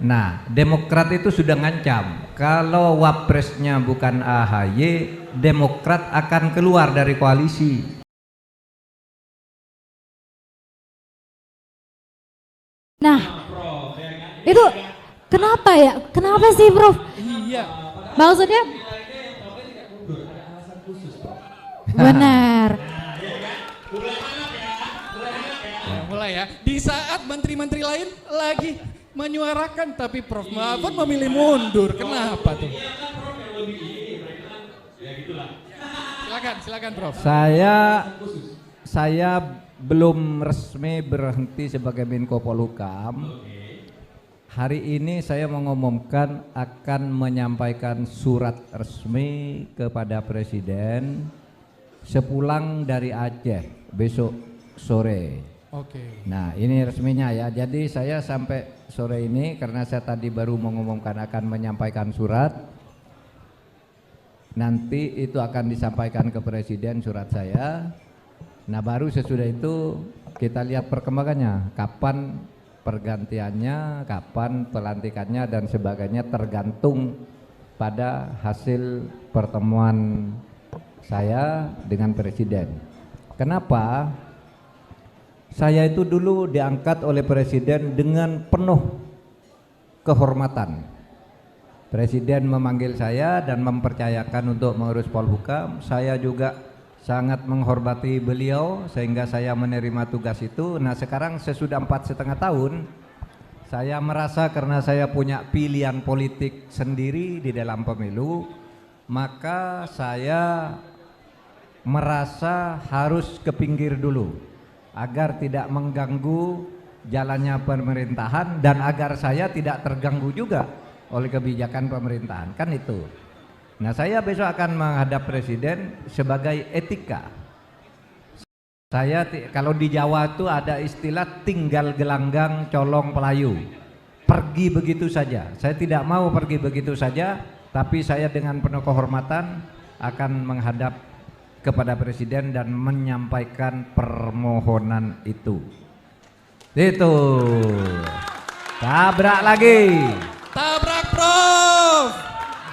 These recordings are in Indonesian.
Nah, Demokrat itu sudah ngancam kalau wapresnya bukan AHY, Demokrat akan keluar dari koalisi. Nah, itu kenapa ya? Kenapa sih, Prof? Iya. Maksudnya? Benar. Ya, mulai ya. Di saat menteri-menteri lain lagi menyuarakan, tapi Prof Mahfud memilih mundur. Kenapa tuh? Silakan Prof. Saya belum resmi berhenti sebagai Menko Polhukam. Hari ini saya mengumumkan akan menyampaikan surat resmi kepada Presiden sepulang dari Aceh besok sore. Oke. Nah, ini resminya ya. Jadi saya sampai sore ini karena saya tadi baru mengumumkan akan menyampaikan surat. Nanti itu akan disampaikan ke Presiden surat saya. Nah, baru sesudah itu kita lihat perkembangannya. Kapan pergantiannya, kapan pelantikannya dan sebagainya tergantung pada hasil pertemuan saya dengan Presiden. Kenapa? Saya itu dulu diangkat oleh Presiden dengan penuh kehormatan. Presiden memanggil saya dan mempercayakan untuk mengurus Polhukam. Saya juga sangat menghormati beliau sehingga saya menerima tugas itu. Nah, sekarang sesudah 4,5 tahun, saya merasa karena saya punya pilihan politik sendiri di dalam pemilu, maka saya merasa harus ke pinggir dulu agar tidak mengganggu jalannya pemerintahan dan agar saya tidak terganggu juga oleh kebijakan pemerintahan, kan itu. Nah, saya besok akan menghadap Presiden sebagai etika. Saya kalau di Jawa itu ada istilah tinggal gelanggang colong pelayu, pergi begitu saja. Saya tidak mau pergi begitu saja, tapi saya dengan penuh kehormatan akan menghadap kepada Presiden dan menyampaikan permohonan itu. Itu. Tabrak lagi. Tabrak Prof.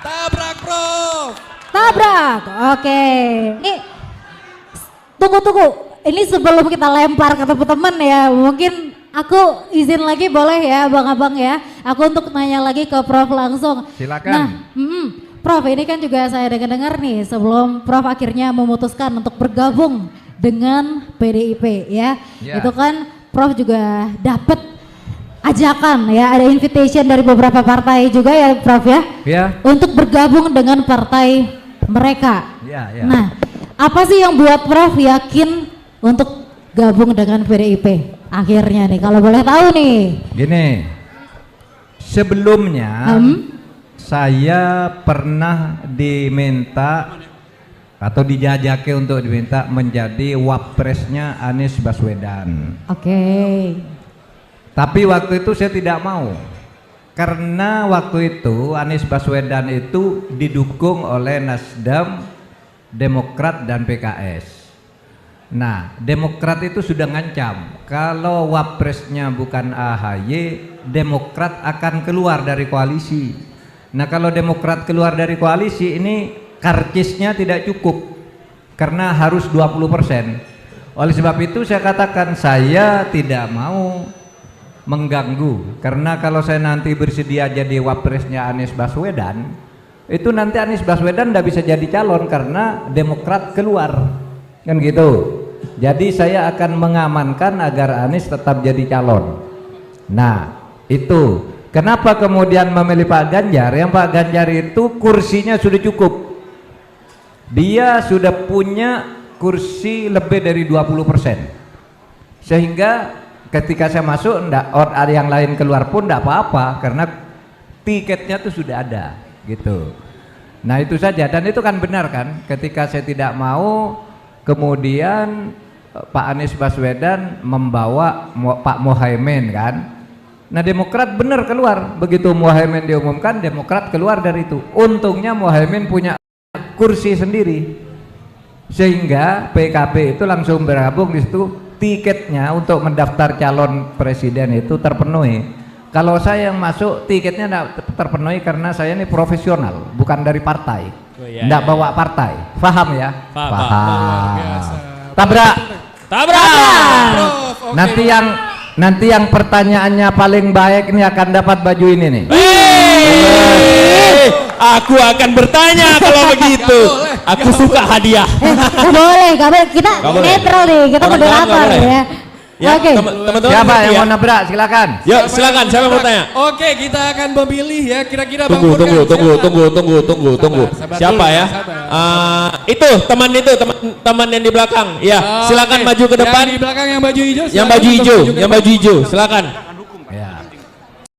Tabrak Prof. Tabrak. Oke. Ini tunggu. Ini sebelum kita lempar ke teman-teman ya, mungkin aku izin lagi boleh ya, Abang-abang ya. Aku untuk nanya lagi ke Prof langsung. Silakan. Nah, Prof, ini kan juga saya dengar nih sebelum Prof akhirnya memutuskan untuk bergabung dengan PDIP ya. Itu kan Prof juga dapat ajakan ya, ada invitation dari beberapa partai juga ya Prof ya. Untuk bergabung dengan partai mereka. Nah, apa sih yang buat Prof yakin untuk gabung dengan PDIP akhirnya nih, kalau boleh tahu nih? Gini, sebelumnya saya pernah diminta atau dijajaki untuk diminta menjadi wapresnya Anies Baswedan. Oke. Tapi waktu itu saya tidak mau. Karena waktu itu Anies Baswedan itu didukung oleh Nasdem, Demokrat dan PKS. Nah, Demokrat itu sudah ngancam kalau wapresnya bukan AHY, Demokrat akan keluar dari koalisi. Nah, kalau Demokrat keluar dari koalisi ini karcisnya tidak cukup karena harus 20%. Oleh sebab itu saya katakan saya tidak mau mengganggu, karena kalau saya nanti bersedia jadi wapresnya Anies Baswedan, itu nanti Anies Baswedan tidak bisa jadi calon karena Demokrat keluar, kan gitu. Jadi saya akan mengamankan agar Anies tetap jadi calon. Nah, itu kenapa kemudian memilih Pak Ganjar? Yang Pak Ganjar itu kursinya sudah cukup. Dia sudah punya kursi lebih dari 20%. Sehingga ketika saya masuk ada yang lain keluar pun enggak apa-apa karena tiketnya tuh sudah ada gitu. Nah, itu saja, dan itu kan benar kan, ketika saya tidak mau kemudian Pak Anies Baswedan membawa Pak Muhaimin kan. Nah, Demokrat benar keluar, begitu Muhaimin diumumkan Demokrat keluar dari itu. Untungnya Muhaimin punya kursi sendiri sehingga PKB itu langsung bergabung di situ. Tiketnya untuk mendaftar calon presiden itu terpenuhi. Kalau saya yang masuk tiketnya tidak terpenuhi karena saya ini profesional, bukan dari partai. Oh, iya, Tidak iya. bawa partai. Paham ya? Paham. Luar biasa. Tabrak. Tabrak. Prof, oke. Nanti yang pertanyaannya paling baik ini akan dapat baju ini nih. Aku akan bertanya kalau begitu. Aku suka hadiah. Gak boleh, kita Gak boleh. netral nih, kita Orang moderator Jawa nggak boleh. ya. Ya, Oke. teman-teman Siapa ngerti yang ya? mau nabrak? Silakan. Yuk, silakan. Siapa yang mau tanya? Oke, kita akan memilih ya kira-kira Bang Tunggu, Furkan siapa? tunggu. Sabar Siapa dulu, ya? sabar. Teman yang di belakang. Ya, silakan Oke. maju ke depan. Yang di belakang yang baju hijau. Yang silakan baju untuk hijau, maju ke yang depan. baju hijau. Silakan.